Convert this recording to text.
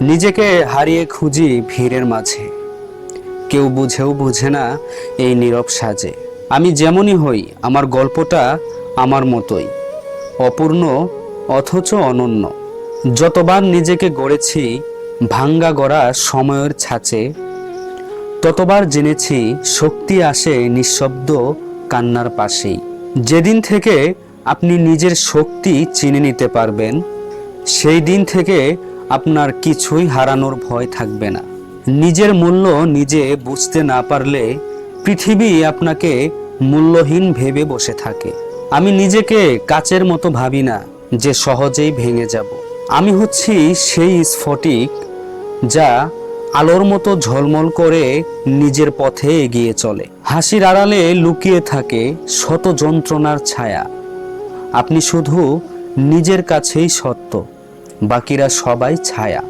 নিজেকে হারিয়ে খুঁজি ভিড়ের মাঝে, কেউ বুঝেও বুঝে না এই নীরব সাজে। আমি যেমনই হই, আমার গল্পটা আমার মতোই, অপূর্ণ অথচ অনন্য। যতবার নিজেকে গড়েছি ভাঙ্গা গড়া সময়ের ছাঁচে, ততবার জেনেছি শক্তি আসে নিঃশব্দ কান্নার পাশেই। যেদিন থেকে আপনি নিজের শক্তি চিনে নিতে পারবেন, সেই দিন থেকে আপনার কিছুই হারানোর ভয় থাকবে না। নিজের মূল্য নিজে বুঝতে না পারলে পৃথিবী আপনাকে মূল্যহীন ভেবে বসে থাকে। আমি নিজেকে কাচের মতো ভাবি না যে সহজেই ভেঙে যাব। আমি হচ্ছি সেই স্ফটিক যা আলোর মতো ঝলমল করে নিজের পথে এগিয়ে চলে। হাসির আড়ালে লুকিয়ে থাকে শত যন্ত্রণার ছায়া। আপনি শুধু নিজের কাছেই সত্য, বাকিরা সবাই ছায়া।